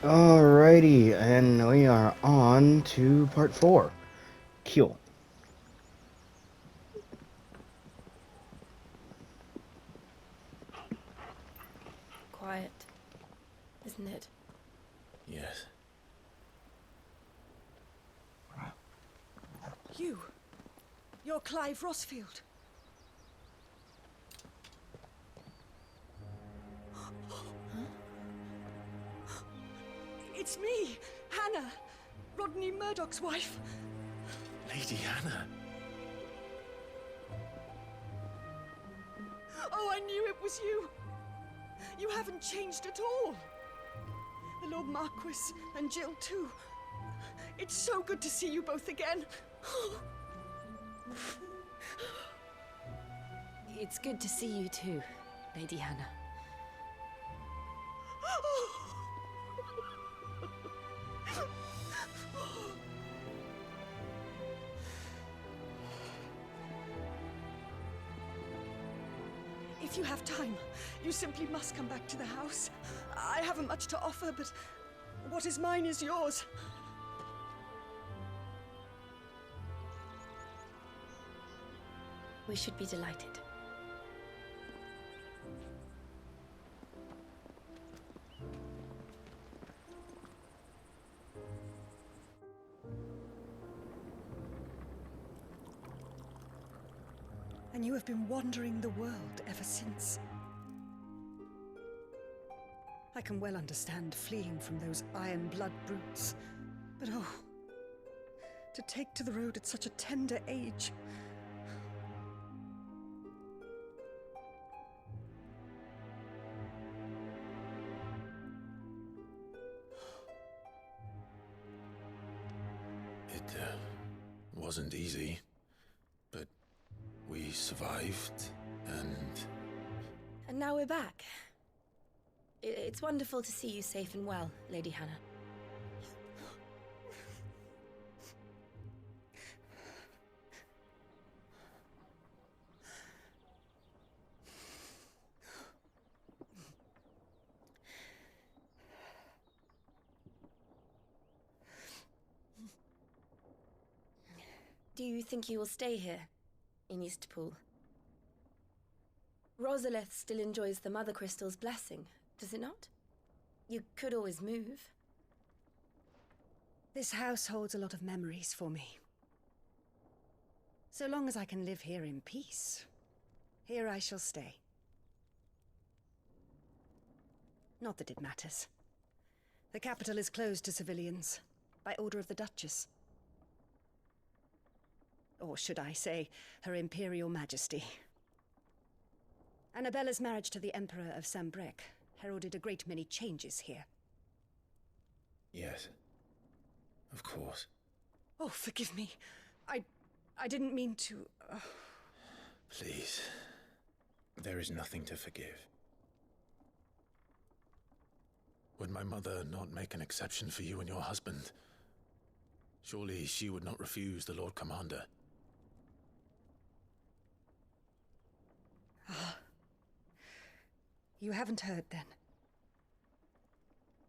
Alrighty, and we are on to part 4. Kill. Quiet, isn't it? Yes. You're Clive Rossfield. It's me, Hannah, Rodney Murdoch's wife. Lady Hannah. Oh, I knew it was you. You haven't changed at all. The Lord Marquis and Jill too. It's so good to see you both again. It's good to see you too, Lady Hannah. If you have time, you simply must come back to the house. I haven't much to offer, but what is mine is yours. We should be delighted. And you have been wandering the world ever since. I can well understand fleeing from those iron blood brutes, but oh, to take to the road at such a tender age. It wasn't easy, but we survived, and... And now we're back. It's wonderful to see you safe and well, Lady Hannah. Do you think you will stay here, in Eastpool? Rosalith still enjoys the Mother Crystal's blessing, does it not? You could always move. This house holds a lot of memories for me. So long as I can live here in peace, here I shall stay. Not that it matters. The capital is closed to civilians, by order of the Duchess. Or should I say, Her Imperial Majesty. Annabella's marriage to the Emperor of Sambrec heralded a great many changes here. Yes. Of course. Oh, forgive me. I didn't mean to... Please. There is nothing to forgive. Would my mother not make an exception for you and your husband? Surely she would not refuse the Lord Commander. You haven't heard, then.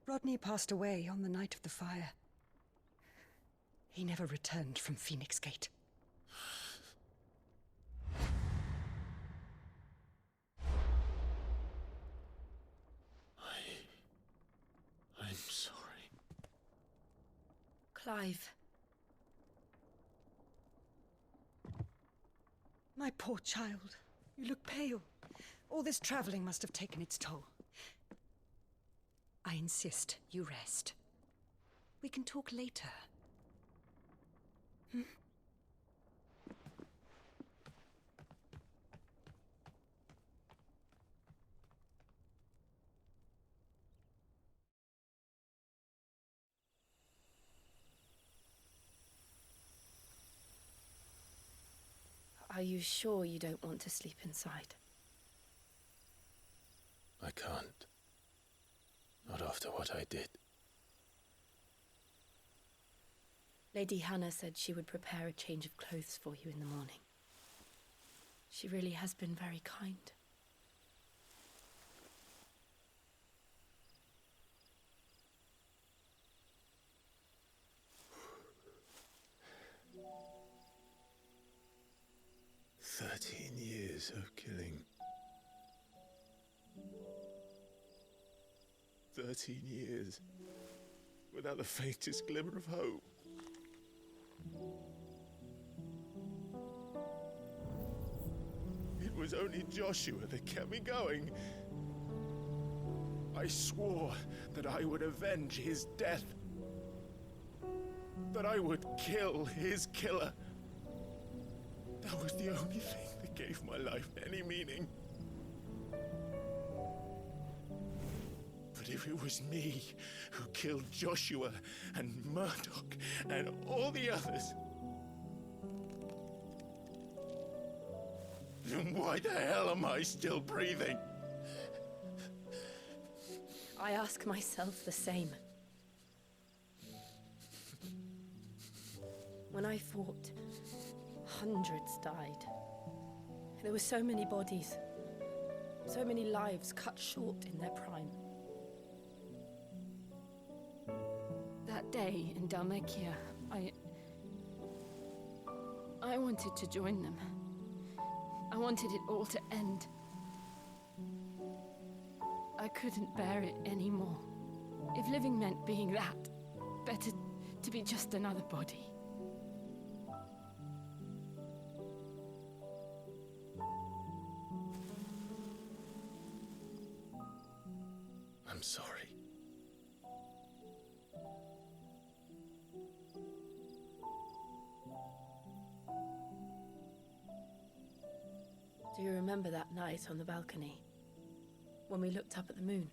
Rodney passed away on the night of the fire. He never returned from Phoenix Gate. I'm sorry. Clive. My poor child. You look pale. All this traveling must have taken its toll. I insist you rest. We can talk later. Are you sure you don't want to sleep inside? I can't. Not after what I did. Lady Hannah said she would prepare a change of clothes for you in the morning. She really has been very kind. 13 years of killing. 13 years without the faintest glimmer of hope. It was only Joshua that kept me going. I swore that I would avenge his death. That I would kill his killer. That was the only thing that gave my life any meaning. But if it was me who killed Joshua and Murdoch and all the others, then why the hell am I still breathing? I ask myself the same. When I fought, hundreds died. There were so many bodies, so many lives cut short in their prime. That day in Dalmekia, I wanted to join them. I wanted it all to end. I couldn't bear it anymore. If living meant being that, better to be just another body. I'm sorry. Do you remember that night on the balcony, when we looked up at the moon?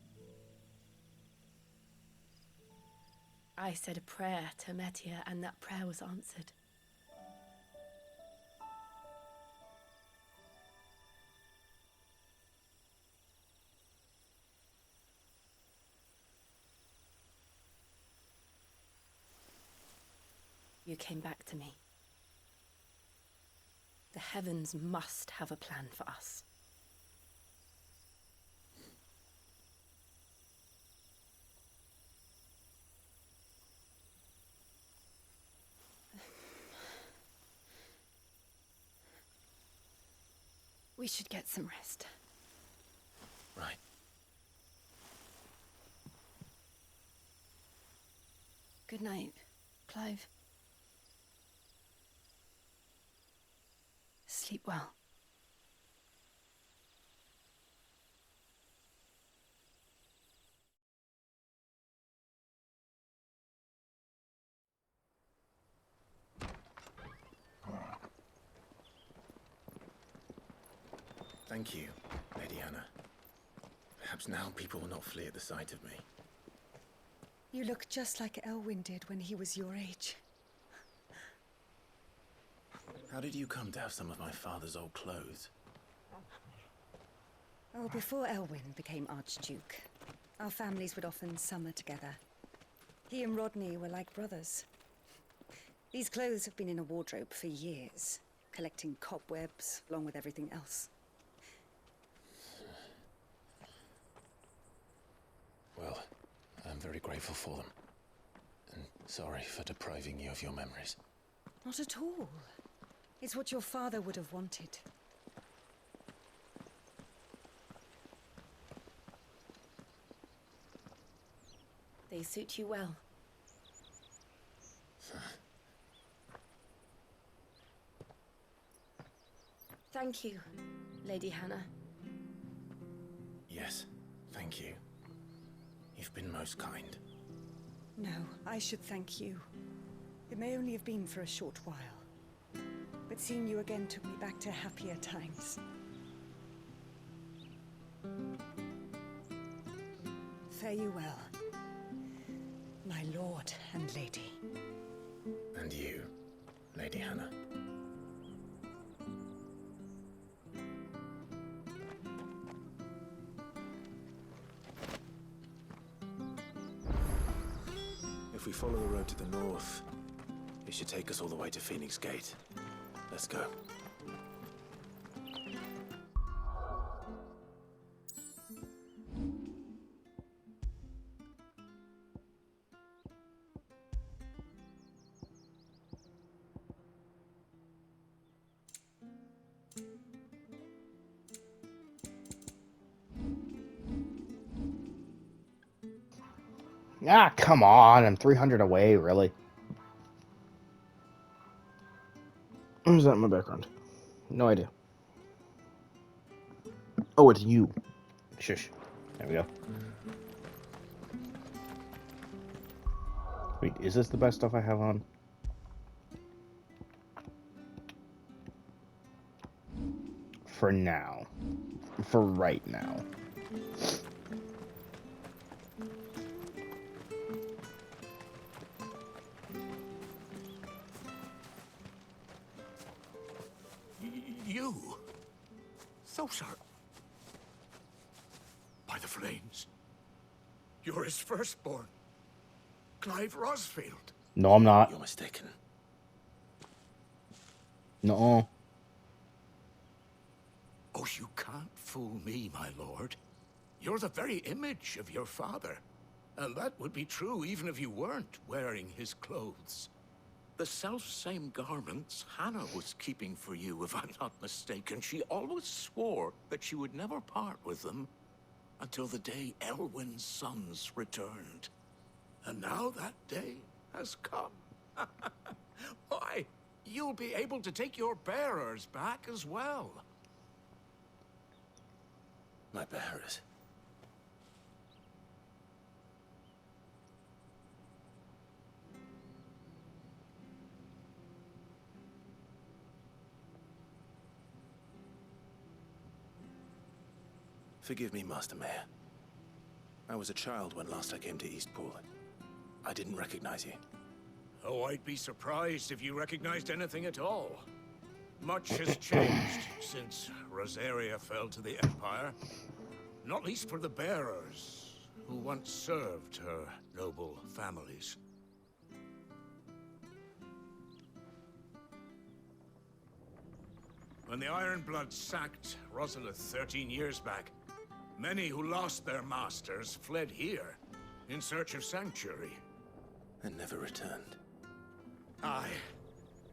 I said a prayer to Metia, and that prayer was answered. You came back to me. The heavens must have a plan for us. We should get some rest. Right. Good night, Clive. Sleep well. Thank you, Lady Hannah. Perhaps now people will not flee at the sight of me. You look just like Elwyn did when he was your age. How did you come to have some of my father's old clothes? Oh, before Elwyn became Archduke, our families would often summer together. He and Rodney were like brothers. These clothes have been in a wardrobe for years, collecting cobwebs along with everything else. Well, I'm very grateful for them. And sorry for depriving you of your memories. Not at all. It's what your father would have wanted. They suit you well. Thank you, Lady Hannah. Yes, thank you. You've been most kind. No, I should thank you. It may only have been for a short while, but seeing you again took me back to happier times. Fare you well, my lord and lady. And you, Lady Hannah. If we follow the road to the north, it should take us all the way to Phoenix Gate. Let's go. Ah, come on. I'm 300 away, really. Who's that in my background? No idea. Oh, it's you. Shush. There we go. Wait, is this the best stuff I have on? For now. For right now. You? Those are... By the flames. You're his firstborn. Clive Rosfield. No, I'm not. You're mistaken. No. Oh, you can't fool me, my lord. You're the very image of your father. And that would be true even if you weren't wearing his clothes. The self-same garments Hannah was keeping for you, if I'm not mistaken. She always swore that she would never part with them until the day Elwyn's sons returned. And now that day has come. Why, you'll be able to take your bearers back as well. My bearers? Forgive me, Master Mayor. I was a child when last I came to Eastpool. I didn't recognize you. Oh, I'd be surprised if you recognized anything at all. Much has changed since Rosaria fell to the Empire. Not least for the bearers, who once served her noble families. When the Ironbloods sacked Rosalith 13 years back, many who lost their masters fled here in search of sanctuary. And never returned. Aye.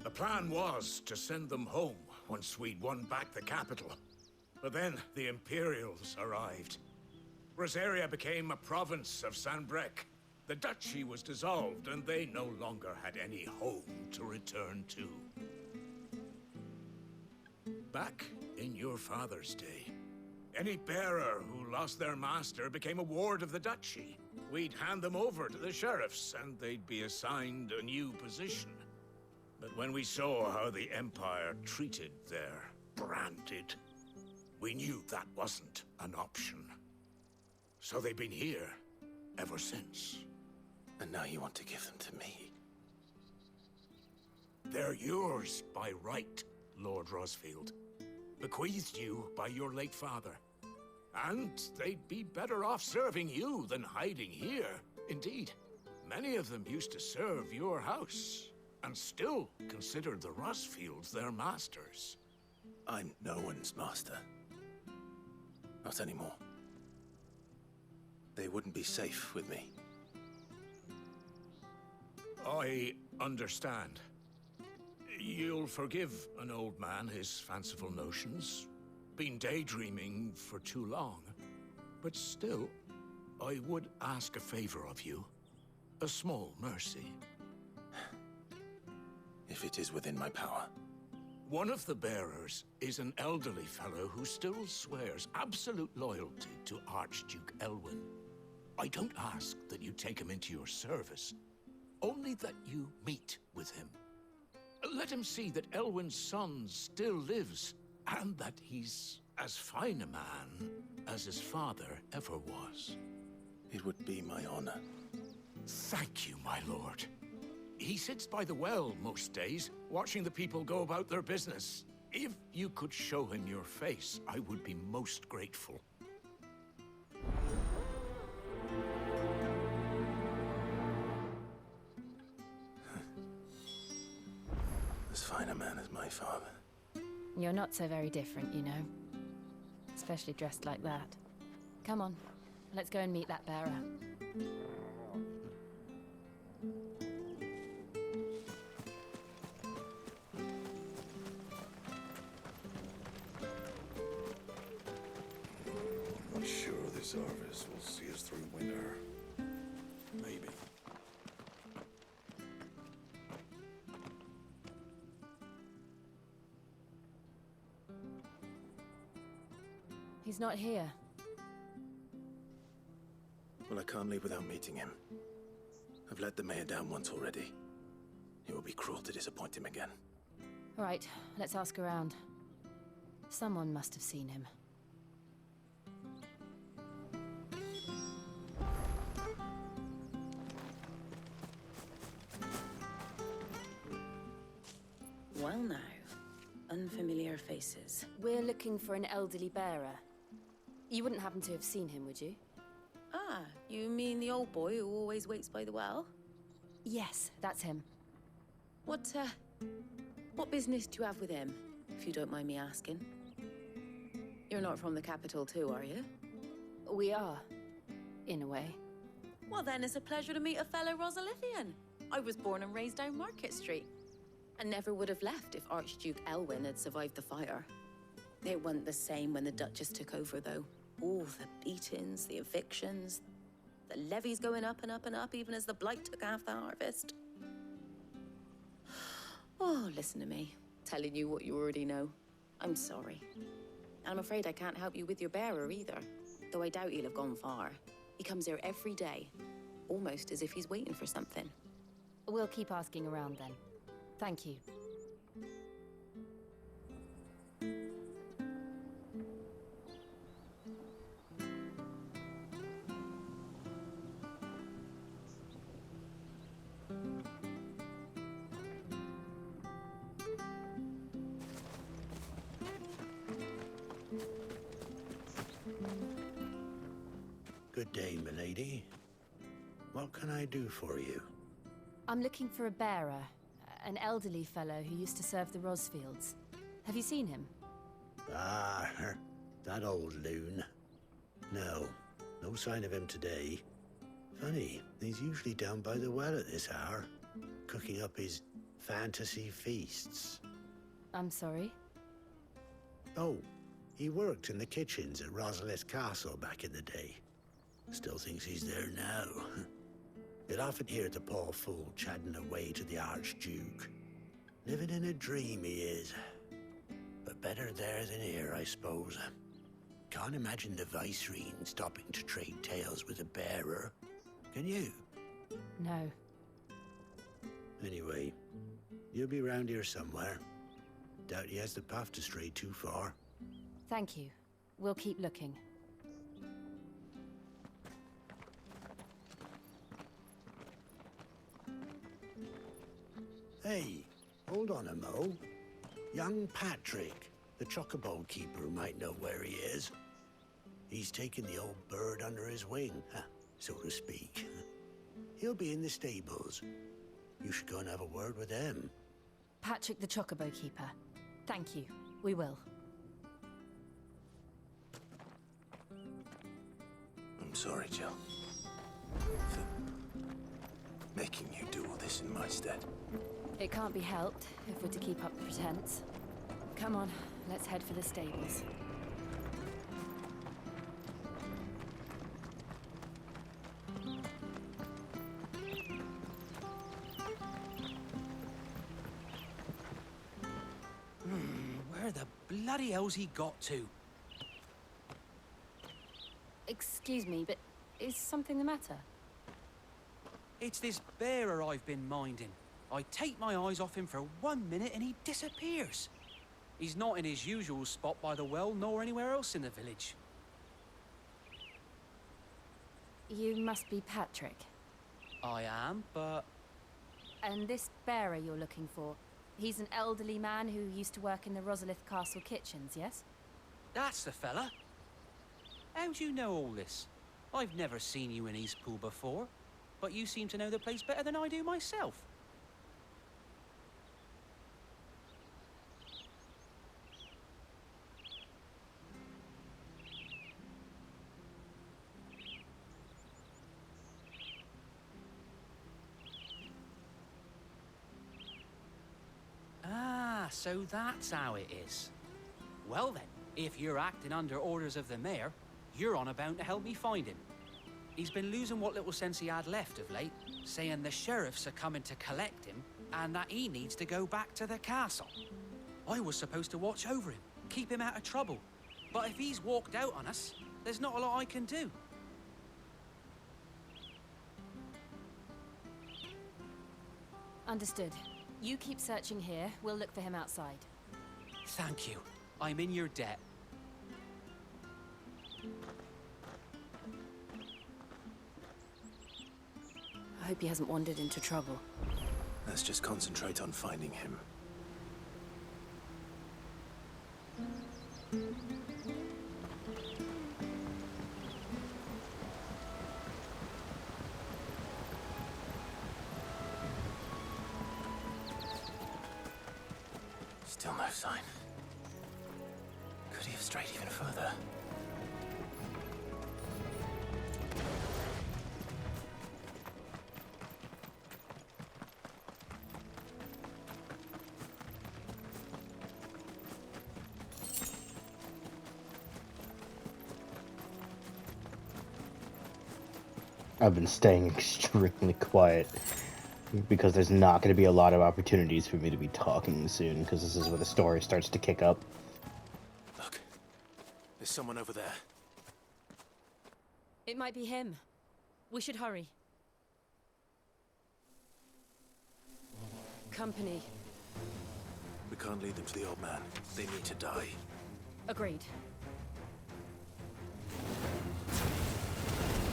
The plan was to send them home once we'd won back the capital. But then the Imperials arrived. Rosaria became a province of Sanbreque. The duchy was dissolved, and they no longer had any home to return to. Back in your father's day, any bearer who lost their master became a ward of the duchy. We'd hand them over to the sheriffs, and they'd be assigned a new position. But when we saw how the Empire treated their branded, we knew that wasn't an option. So they've been here ever since. And now you want to give them to me? They're yours by right, Lord Rosfield. Bequeathed you by your late father. And they'd be better off serving you than hiding here. Indeed, many of them used to serve your house, and still considered the Rosfields their masters. I'm no one's master. Not anymore. They wouldn't be safe with me. I understand. You'll forgive an old man his fanciful notions. Been daydreaming for too long. But still, I would ask a favor of you. A small mercy. If it is within my power. One of the bearers is an elderly fellow who still swears absolute loyalty to Archduke Elwyn. I don't ask that you take him into your service, only that you meet with him. Let him see that Elwyn's son still lives, and that he's as fine a man as his father ever was. It would be my honor. Thank you, my lord. He sits by the well most days, watching the people go about their business. If you could show him your face, I would be most grateful. As fine a man as my father. You're not so very different, you know. Especially dressed like that. Come on, let's go and meet that bearer. I'm not sure this harvest will see us through winter. Maybe. He's not here. Well, I can't leave without meeting him. I've let the mayor down once already. It will be cruel to disappoint him again. All right, let's ask around. Someone must have seen him. Well now, unfamiliar faces. We're looking for an elderly bearer. You wouldn't happen to have seen him, would you? Ah, you mean the old boy who always waits by the well? Yes, that's him. What business do you have with him, if you don't mind me asking? You're not from the capital too, are you? We are, in a way. Well then, it's a pleasure to meet a fellow Rosalithian. I was born and raised down Market Street. And never would have left if Archduke Elwyn had survived the fire. It wasn't the same when the Duchess took over, though. All the beatings, the evictions, the levies going up and up and up, even as the blight took half the harvest. Oh, listen to me, telling you what you already know. I'm sorry. And I'm afraid I can't help you with your bearer either, though I doubt he'll have gone far. He comes here every day, almost as if he's waiting for something. We'll keep asking around then. Thank you. Good day, milady. What can I do for you? I'm looking for a bearer, an elderly fellow who used to serve the Rosfields. Have you seen him? Ah, that old loon. No sign of him today. Funny, he's usually down by the well at this hour, cooking up his fantasy feasts. I'm sorry? Oh, he worked in the kitchens at Rosalith Castle back in the day. Still thinks he's there now. You'll often hear the poor fool chatting away to the Archduke. Living in a dream he is. But better there than here, I suppose. Can't imagine the Viceroy stopping to trade tales with a bearer. Can you? No. Anyway, you'll be round here somewhere. Doubt he has the path to stray too far. Thank you. We'll keep looking. Hey, hold on a mo. Young Patrick, the chocobo keeper, might know where he is. He's taken the old bird under his wing, so to speak. He'll be in the stables. You should go and have a word with him. Patrick the Chocobo Keeper. Thank you. We will. I'm sorry, Jill. For making you do all this in my stead. It can't be helped if we're to keep up the pretense. Come on, let's head for the stables. Where the bloody hell's he got to? Excuse me, but is something the matter? It's this bearer I've been minding. I take my eyes off him for 1 minute and he disappears. He's not in his usual spot by the well, nor anywhere else in the village. You must be Patrick. I am, but... And this bearer you're looking for, he's an elderly man who used to work in the Rosalith Castle kitchens, yes? That's the fella. How do you know all this? I've never seen you in Eastpool before, but you seem to know the place better than I do myself. Ah, so that's how it is. Well then, if you're acting under orders of the mayor, you're on about to help me find him. He's been losing what little sense he had left of late, saying the sheriffs are coming to collect him and that he needs to go back to the castle. I was supposed to watch over him, keep him out of trouble, But if he's walked out on us, there's not a lot I can do. Understood. You keep searching here. We'll look for him outside. Thank you. I'm in your debt. I hope he hasn't wandered into trouble. Let's just concentrate on finding him. Still no sign. Could he have strayed even further? I've been staying extremely quiet because there's not going to be a lot of opportunities for me to be talking soon, because this is where the story starts to kick up. Look, there's someone over there. It might be him. We should hurry. Company. We can't lead them to the old man. They need to die. Agreed.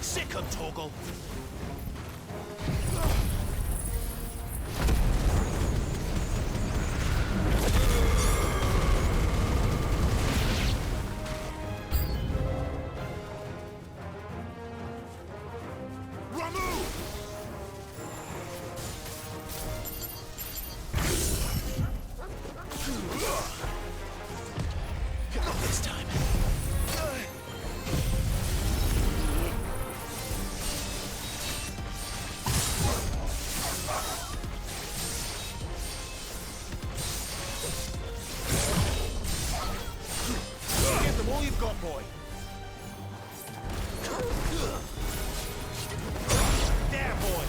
Sick of Torgal! Not this time. Give them all you've got, boy. There, boy.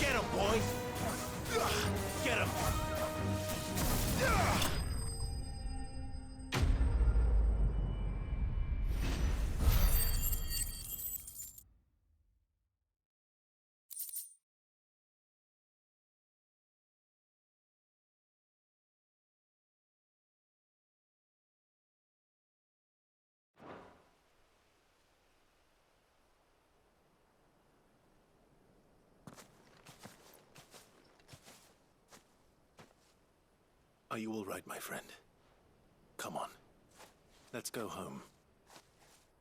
Get him, boy. Get him. Are you all right, my friend? Come on. Let's go home.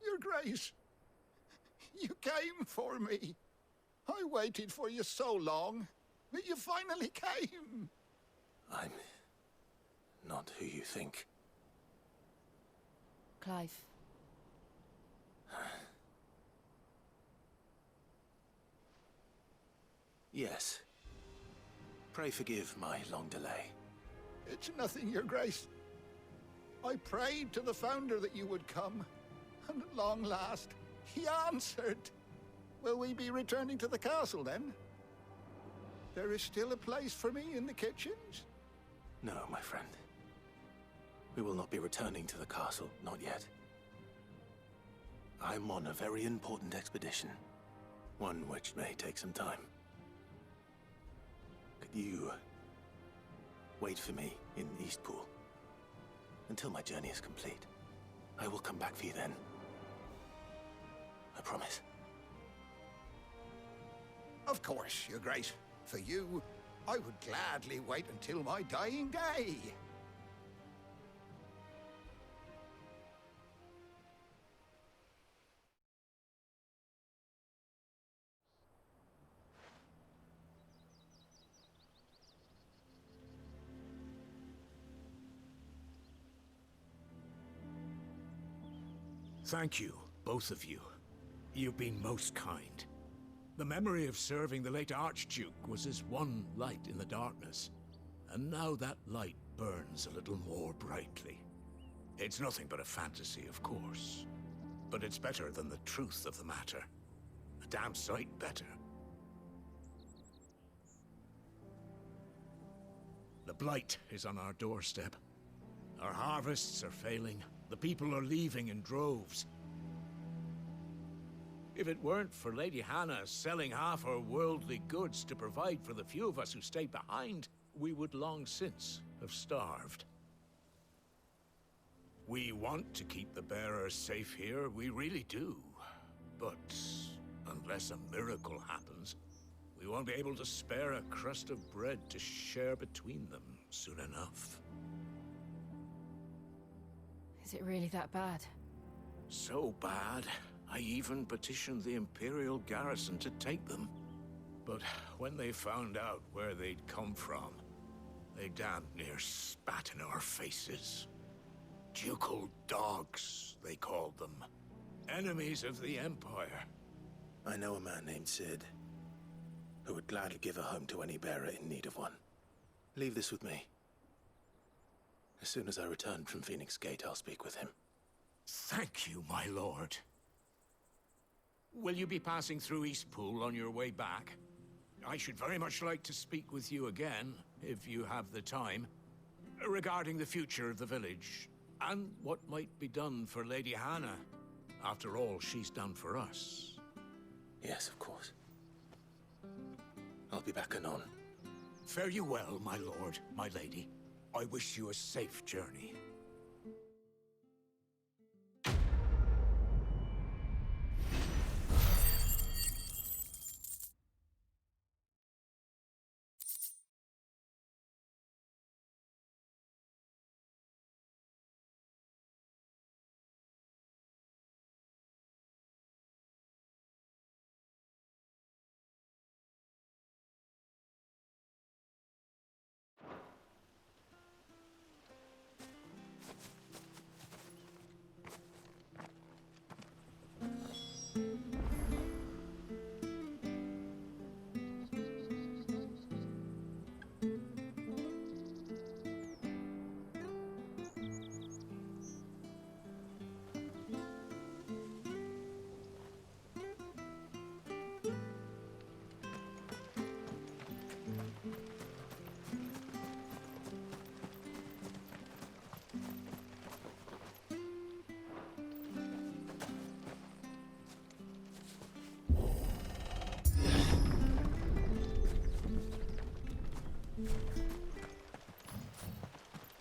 Your Grace, you came for me. I waited for you so long, but you finally came. I'm not who you think. Clive. Yes. Pray forgive my long delay. It's nothing, Your Grace. I prayed to the Founder that you would come, and at long last, he answered. Will we be returning to the castle, then? There is still a place for me in the kitchens? No, my friend. We will not be returning to the castle, not yet. I'm on a very important expedition. One which may take some time. Could you wait for me in Eastpool until my journey is complete? I will come back for you then. I promise. Of course, Your Grace. For you, I would gladly wait until my dying day. Thank you, both of you. You've been most kind. The memory of serving the late Archduke was as one light in the darkness, and now that light burns a little more brightly. It's nothing but a fantasy, of course, but it's better than the truth of the matter. A damn sight better. The blight is on our doorstep. Our harvests are failing. The people are leaving in droves. If it weren't for Lady Hannah selling half her worldly goods to provide for the few of us who stayed behind, we would long since have starved. We want to keep the bearers safe here, we really do. But unless a miracle happens, we won't be able to spare a crust of bread to share between them soon enough. Is it really that bad? So bad, I even petitioned the Imperial garrison to take them. But when they found out where they'd come from, they damn near spat in our faces. Ducal dogs, they called them. Enemies of the Empire. I know a man named Sid, who would gladly give a home to any bearer in need of one. Leave this with me. As soon as I return from Phoenix Gate, I'll speak with him. Thank you, my lord. Will you be passing through Eastpool on your way back? I should very much like to speak with you again, if you have the time, regarding the future of the village, and what might be done for Lady Hannah, after all she's done for us. Yes, of course. I'll be back anon. Fare you well, my lord, my lady. I wish you a safe journey.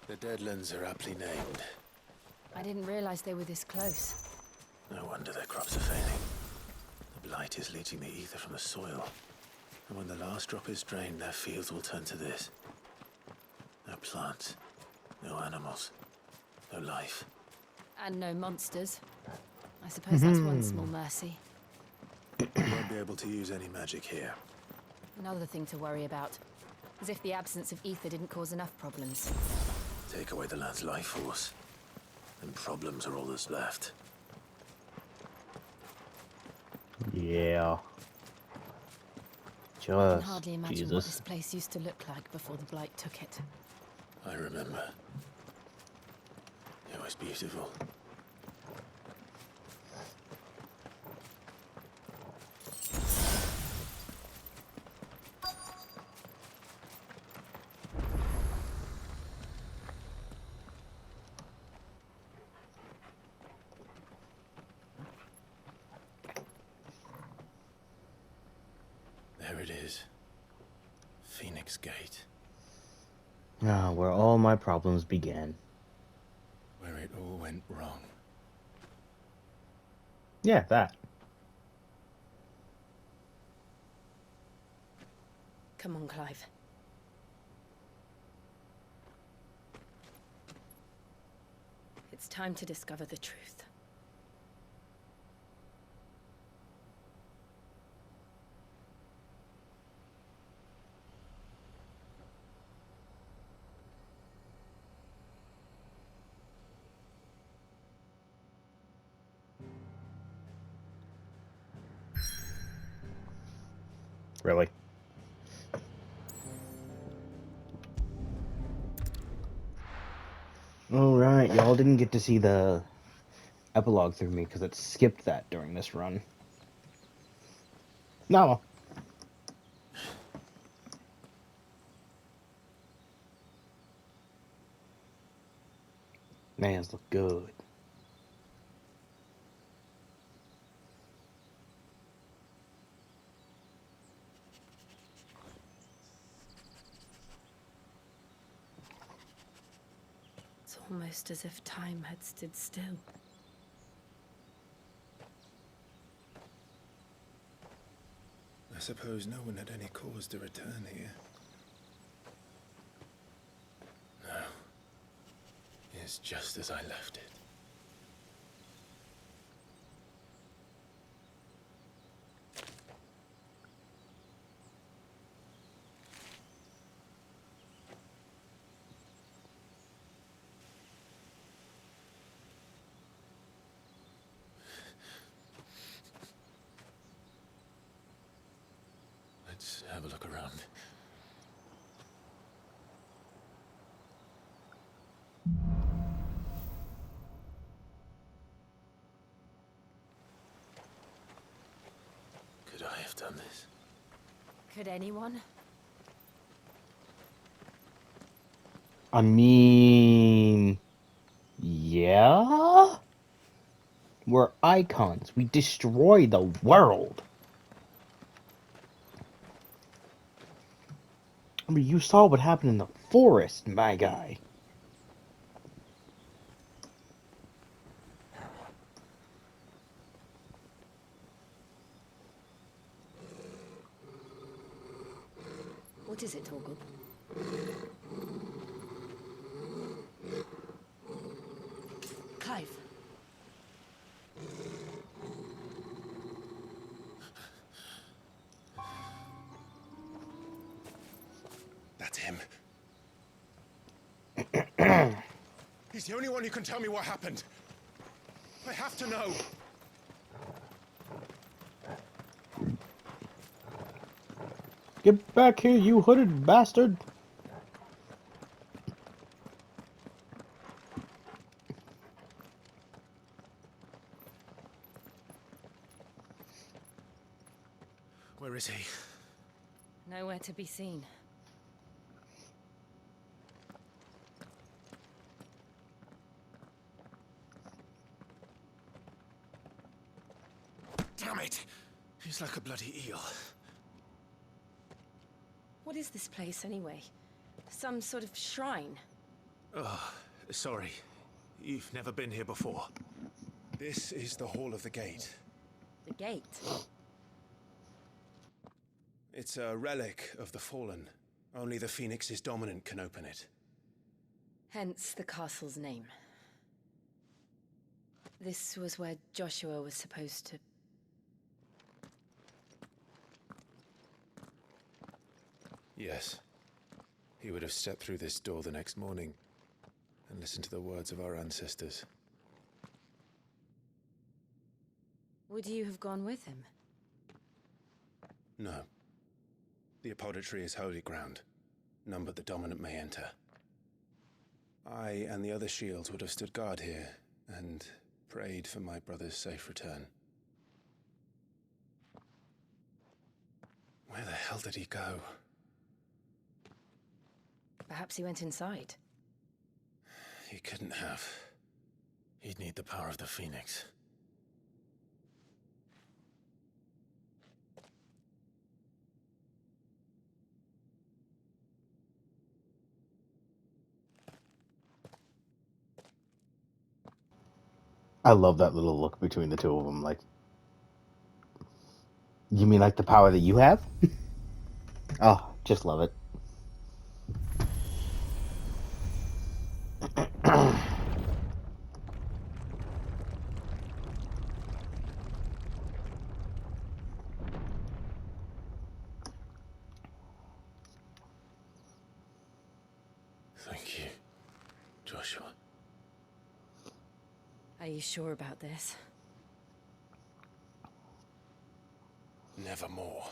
The Deadlands are aptly named. I didn't realize they were this close. No wonder their crops are failing. The blight is leaching the ether from the soil. And when the last drop is drained, their fields will turn to this. No plants, no animals, no life. And no monsters. I suppose that's one small mercy. You won't be able to use any magic here. Another thing to worry about. As if the absence of ether didn't cause enough problems. Take away the lad's life force, and problems are all that's left. Yeah. I can Just hardly imagine Jesus. what this place used to look like before the blight took it. I remember. It was beautiful. There it is. Phoenix Gate. Ah, where all my problems began. Where it all went wrong. Yeah, that. Come on, Clive. It's time to discover the truth. Really? Alright, y'all didn't get to see the epilogue through me because it skipped that during this run. No. Mans look good. It's almost as if time had stood still. I suppose no one had any cause to return here. No. It's just as I left it. Let's have a look around. Could I have done this? Could anyone? I mean... Yeah? We're icons. We destroy the world. I mean, you saw what happened in the forest, my guy. What is it, Torgub? Clive. That's him. He's the only one who can tell me what happened. I have to know. Get back here, you hooded bastard. Where is he? Nowhere to be seen. Damn it! He's like a bloody eel. What is this place, anyway? Some sort of shrine? Oh, sorry. You've never been here before. This is the Hall of the Gate. The gate? It's a relic of the Fallen. Only the Phoenix's dominant can open it. Hence the castle's name. This was where Joshua was supposed to... Yes. He would have stepped through this door the next morning and listened to the words of our ancestors. Would you have gone with him? No. The apodatory is holy ground. None but the dominant may enter. I and the other shields would have stood guard here and prayed for my brother's safe return. Where the hell did he go? Perhaps he went inside. He couldn't have. He'd need the power of the Phoenix. I love that little look between the two of them. Like, you mean like the power that you have? Oh, just love it. Thank you, Joshua. Are you sure about this? Nevermore.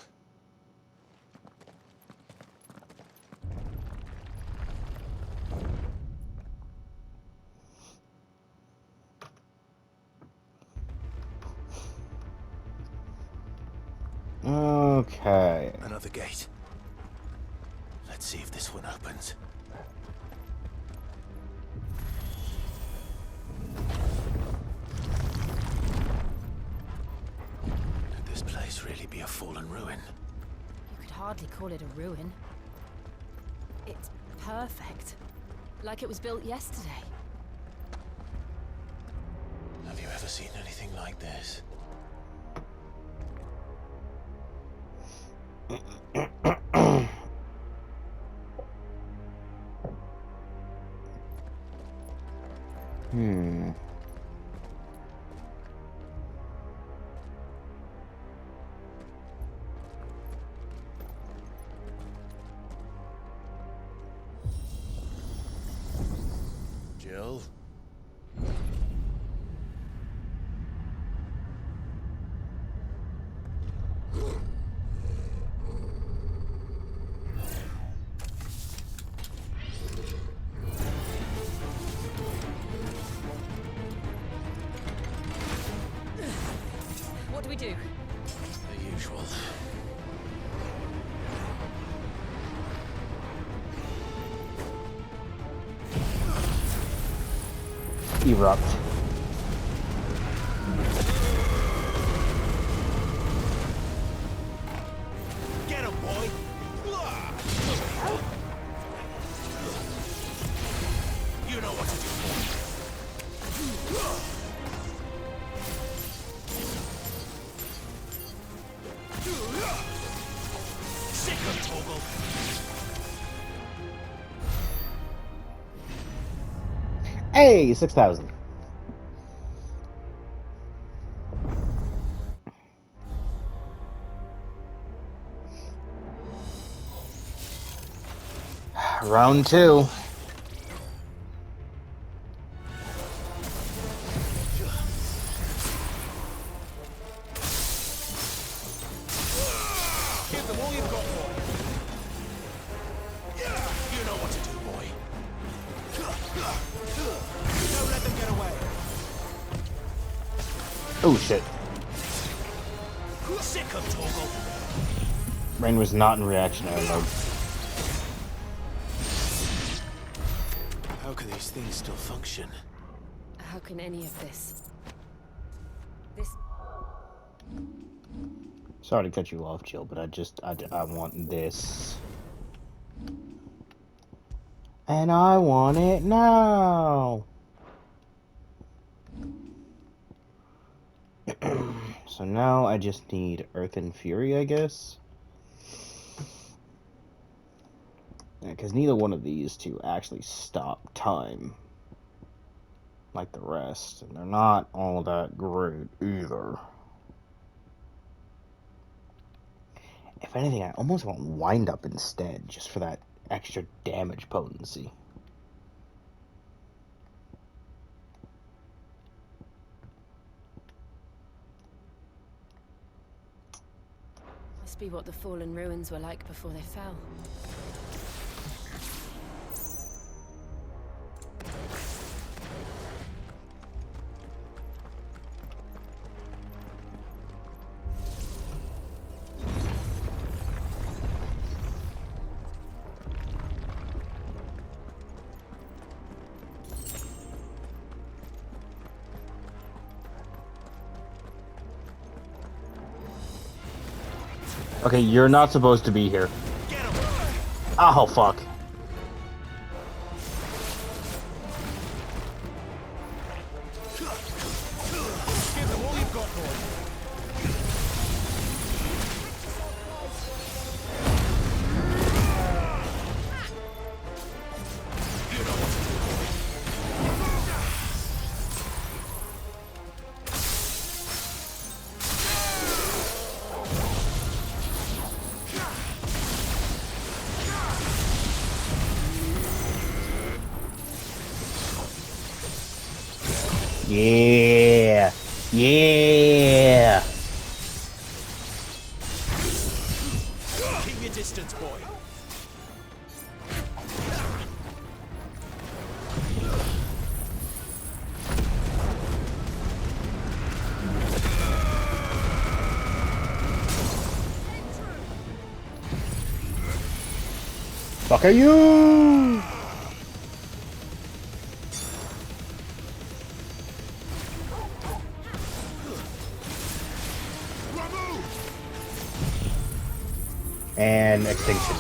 Okay. Another gate. Let's see if this one opens. Could this place really be a fallen ruin? You could hardly call it a ruin. It's perfect. Like it was built yesterday. Have you ever seen anything like this? Hmm. Jill? What do we do? The usual. Erupt. Get him, boy! You know what to do. Sick of Toggle. Hey, 6,000. Round 2. Give them all you've got, boy. You know what to do, boy. Don't let them get away. Oh shit. Sick of Toggle. Rain was not in reactionary mode. How can these things still function? How can any of this? This... Sorry to cut you off, Jill, but I want this. And I want it now. So now I just need Earth and Fury, I guess. Because neither one of these two actually stop time like the rest, and they're not all that great either. If anything, I almost want Wind Up instead, just for that extra damage potency. Must be what the fallen ruins were like before they fell. Okay, you're not supposed to be here. Oh, fuck. Give them all you've got, boy. You know what to do, boy. Yeah. Yeah. Keep your distance, boy. fuck are you? And extinction.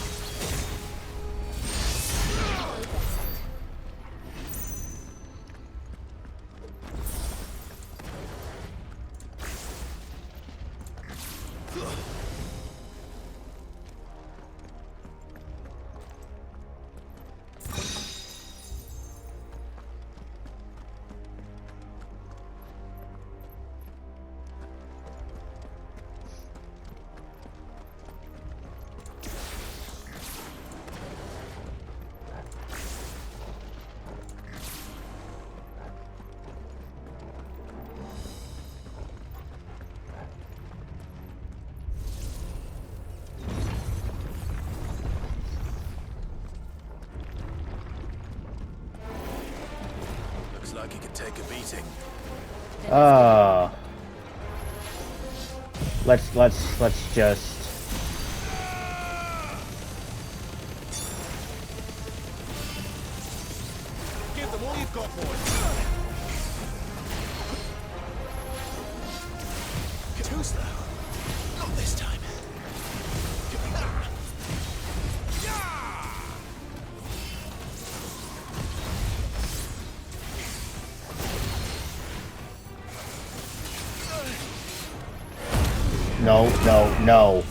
Looks like he could take a beating. Let's just. Give them all you've got, boys. Too slow. Not this time. No, no, no.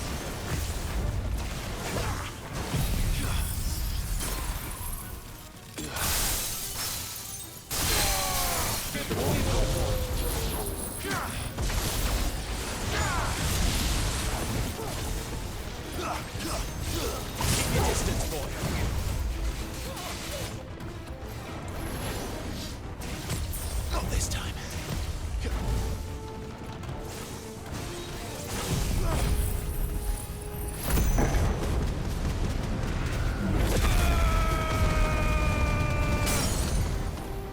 Not this time.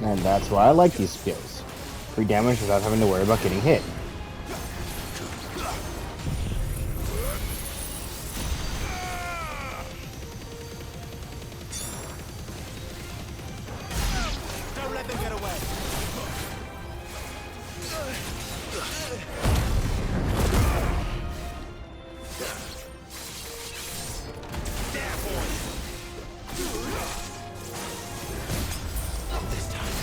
And that's why I like these skills. Free damage without having to worry about getting hit. Don't let them get away. There, boy. Not this time.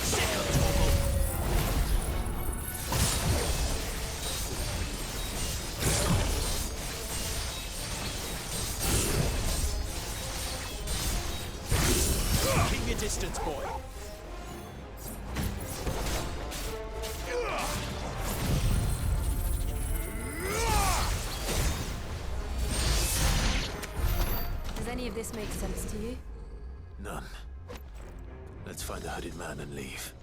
Second toggle. Keep your distance, boy. Does any of this make sense to you? None. Let's find the hooded man and leave.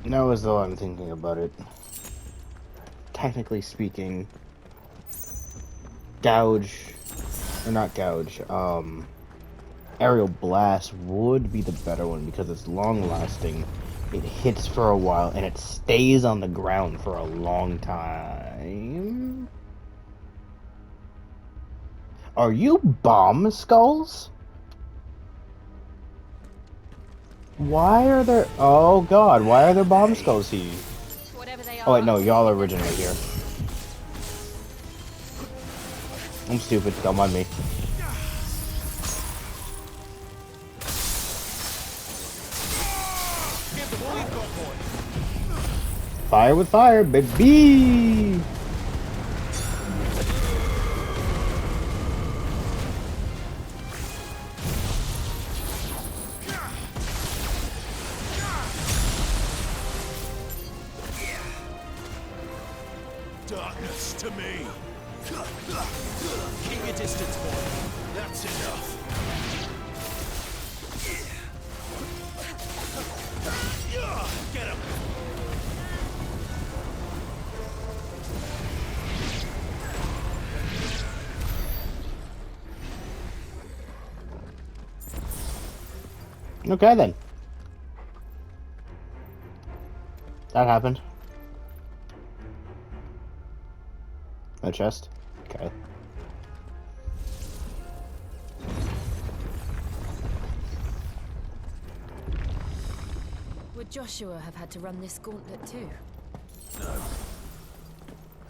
Now as though I'm thinking about it. Technically speaking, gouge, or not gouge, aerial blast would be the better one because it's long lasting. It hits for a while and it stays on the ground for a long time. Are you bomb skulls? Why are there... Oh god, why are there bomb skulls here? Whatever they are. Oh wait, no, y'all originate here. I'm stupid, don't mind me. Give them all you've got, boy. Fire with fire, baby! Darkness to me. Keep your distance, boy. That's enough. Get him. Okay then. That happened. A chest. Okay. Would Joshua have had to run this gauntlet too? No.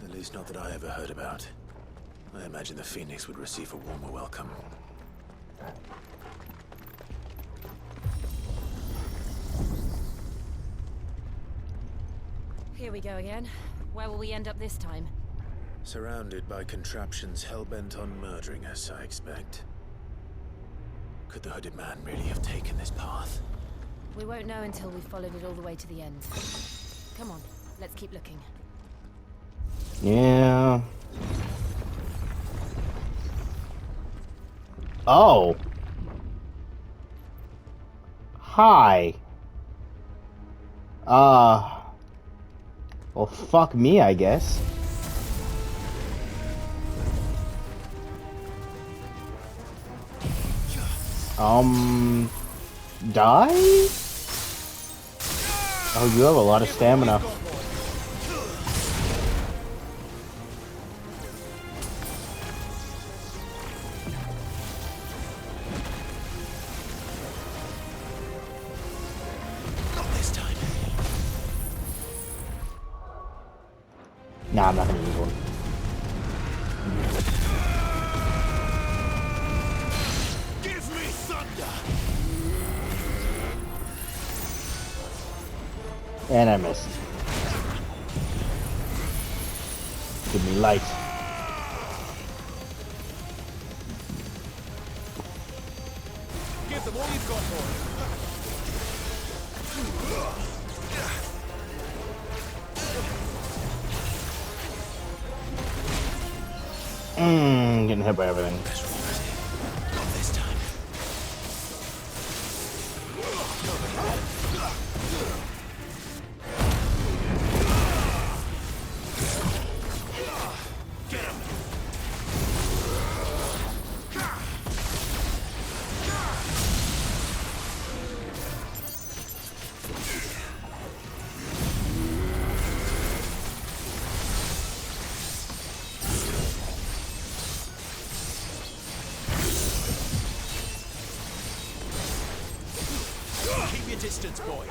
At least not that I ever heard about. I imagine the Phoenix would receive a warmer welcome. Here we go again. Where will we end up this time? Surrounded by contraptions hell-bent on murdering us, I expect. Could the hooded man really have taken this path? We won't know until we've followed it all the way to the end. Come on, let's keep looking. Yeah. Oh. Hi. Well, fuck me, I guess. Die? Oh, you have a lot of stamina. Not this time. Nah, I'm not gonna use one. Give me thunder! And I missed. Give me light. Give them all you've got for Getting hit by everything. Not this time. Get him! Keep your distance, boy.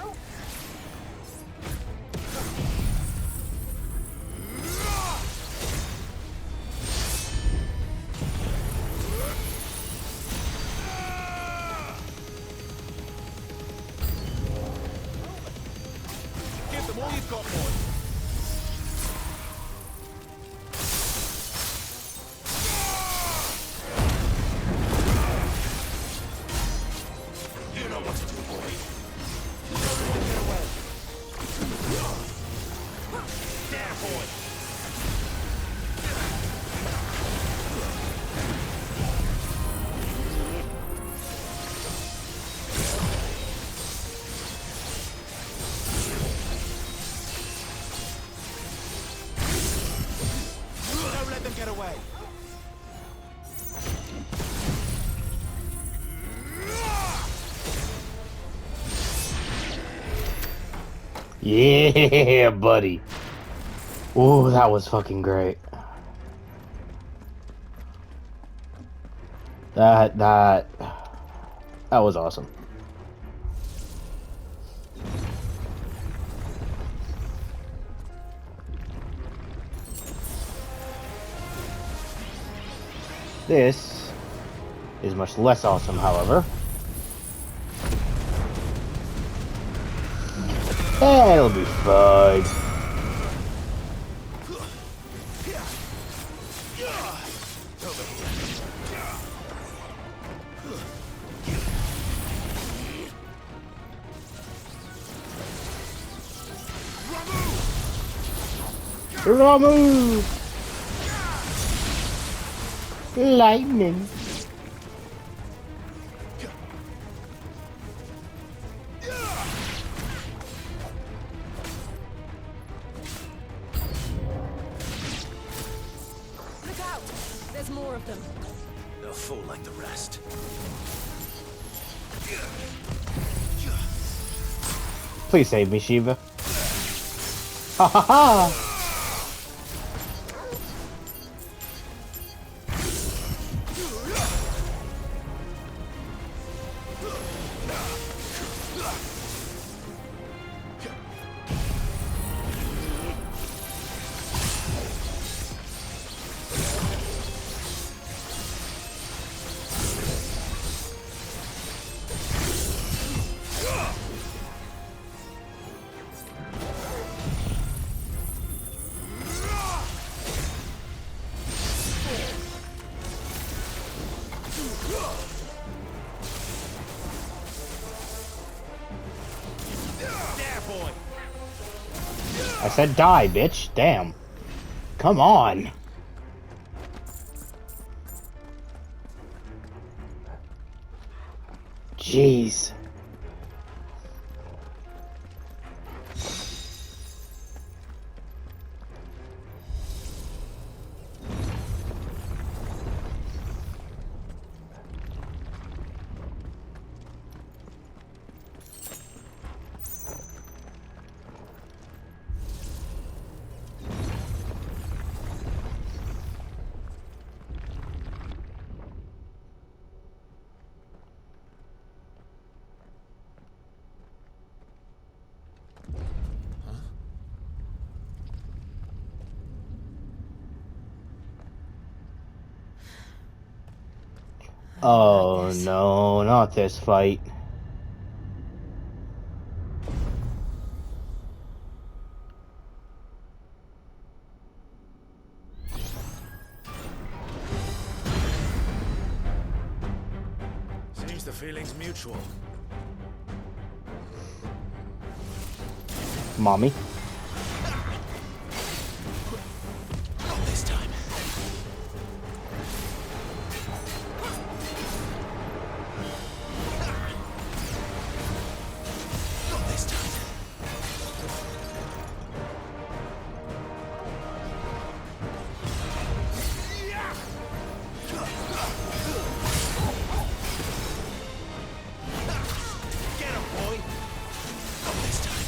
Give them all you've got, boy. You know what to do, boy. Get away. There, boy. Don't let them get away. Yeah, buddy. Ooh, that was fucking great. That was awesome. This is much less awesome, however. It'll be fine. Ramu! Lightning. Look out! There's more of them. They'll fall like the rest. Please save me, Shiva. Ha ha ha! I said die, bitch. Damn. Come on. Jeez. Oh no, not this fight. Seems the feeling's mutual. Mommy. Not this time. Not this time. Get him, boy. Not this time.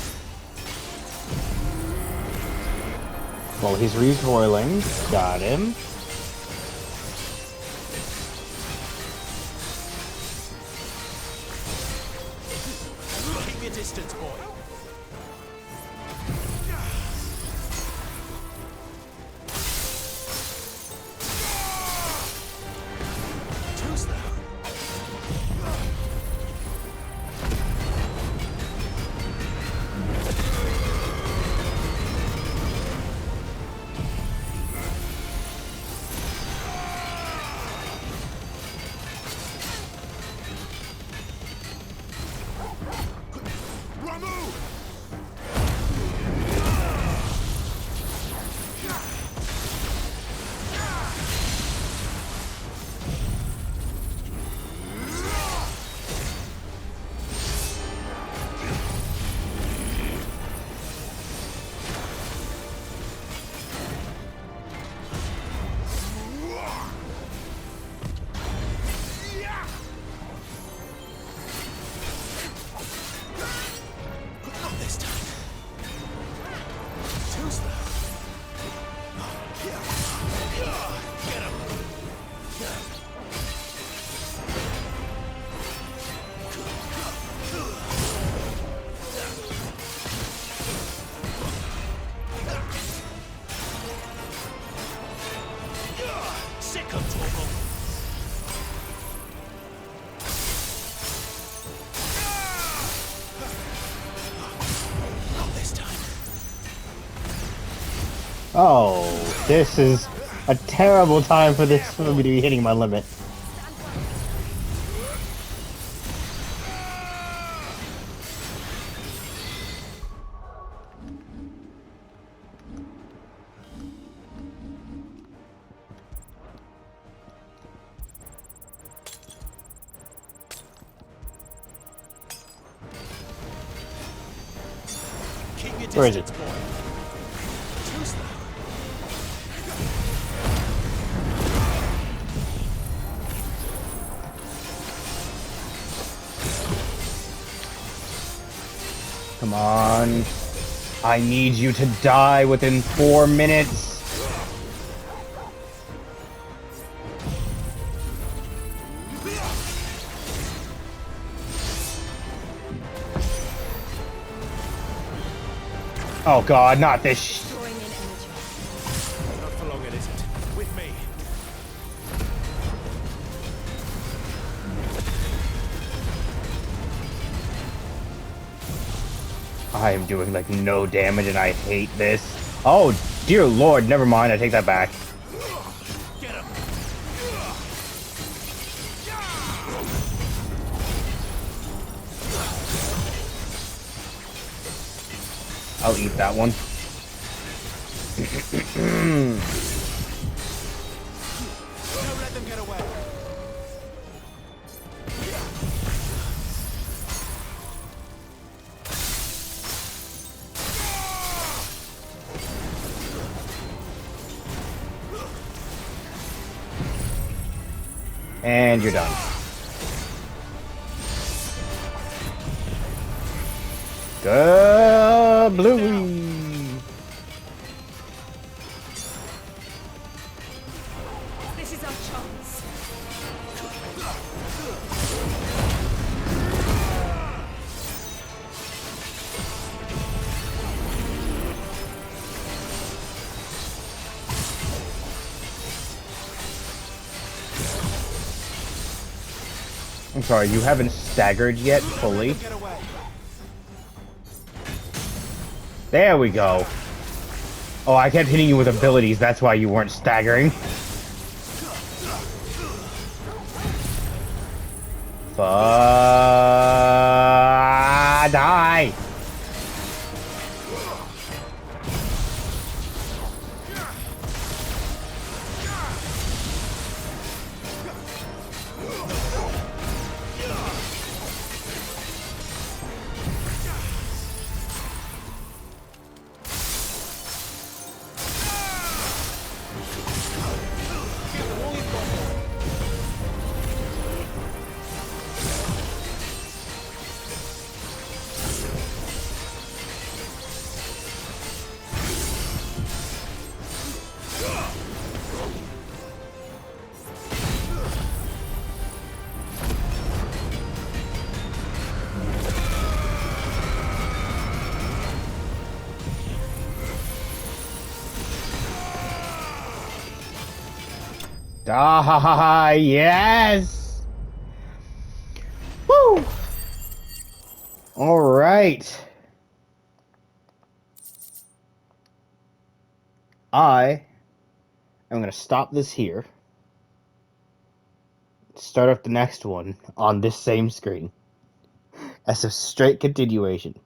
Well, he's recoiling. Got him. Keep your distance, boy. Too slow. Ramu! Not this time. Too slow. Get him. Sick of Torgal. Not this time. Oh, this is a terrible time for this for me to be hitting my limit. Keep your Where is it? distance, boy. Too slow. Come on. I need you to die within 4 minutes. Oh god, not this Drawing in energy. Not for long, it isn't. With me. I am doing like no damage and I hate this. Oh, dear lord, never mind, I take that back. Get him. I'll eat that one. Don't let them get away. And you're done. Good blue. This is our chance. I'm sorry, you haven't staggered yet fully. Get away. There we go. Oh, I kept hitting you with abilities, that's why you weren't staggering. Die! Ah, yes! Woo! Alright. I am going to stop this here. Start up the next one on this same screen. As a straight continuation.